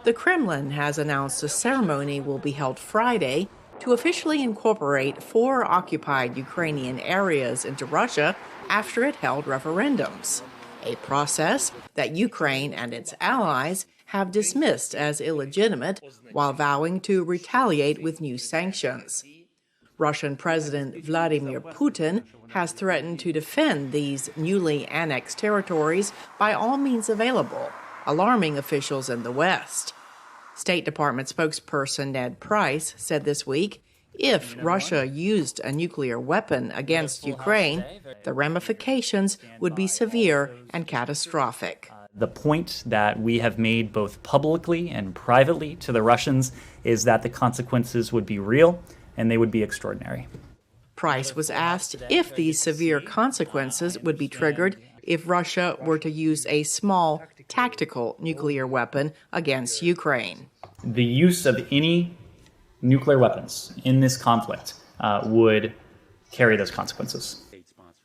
The Kremlin has announced a ceremony will be held Friday to officially incorporate 4 occupied Ukrainian areas into Russia after it held referendums, a process that Ukraine and its allies have dismissed as illegitimate while vowing to retaliate with new sanctions. Russian President Vladimir Putin has threatened to defend these newly annexed territories by all means available, alarming officials in the West. State Department spokesperson Ned Price said this week if Russia used a nuclear weapon against Ukraine, the ramifications would be severe and catastrophic. The point that we have made both publicly and privately to the Russians is that the consequences would be real and they would be extraordinary. Price was asked if these severe consequences would be triggered if Russia were to use a small, tactical nuclear weapon against Ukraine. The use of any nuclear weapons in this conflict would carry those consequences.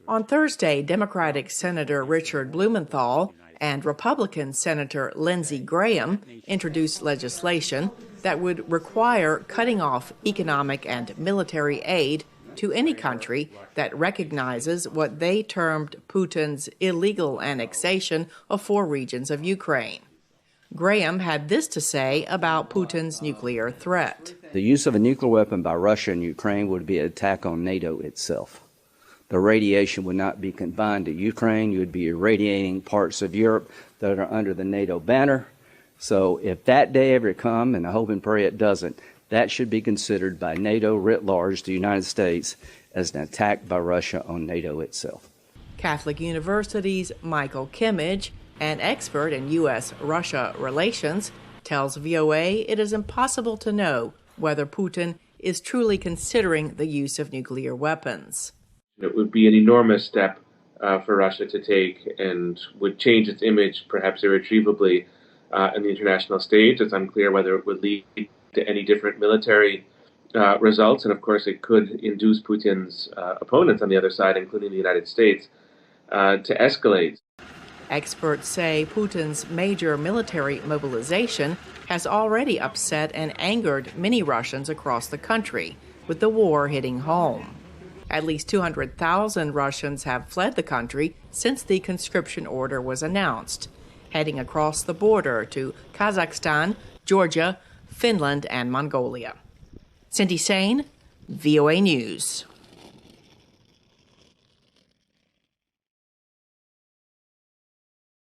On Thursday, Democratic Senator Richard Blumenthal and Republican Senator Lindsey Graham introduced legislation that would require cutting off economic and military aid to any country that recognizes what they termed Putin's illegal annexation of 4 regions of Ukraine. Graham had this to say about Putin's nuclear threat. The use of a nuclear weapon by Russia in Ukraine would be an attack on NATO itself. The radiation would not be confined to Ukraine. You would be irradiating parts of Europe that are under the NATO banner. So if that day ever comes, and I hope and pray it doesn't, that should be considered by NATO writ large, the United States, as an attack by Russia on NATO itself. Catholic University's Michael Kimmage, an expert in U.S.-Russia relations, tells VOA it is impossible to know whether Putin is truly considering the use of nuclear weapons. It would be an enormous step for Russia to take and would change its image perhaps irretrievably in the international stage. It's unclear whether it would lead to any different military results. And of course, it could induce Putin's opponents on the other side, including the United States, to escalate. Experts say Putin's major military mobilization has already upset and angered many Russians across the country, with the war hitting home. At least 200,000 Russians have fled the country since the conscription order was announced, heading across the border to Kazakhstan, Georgia, Finland, and Mongolia. Cindy Saine, VOA News.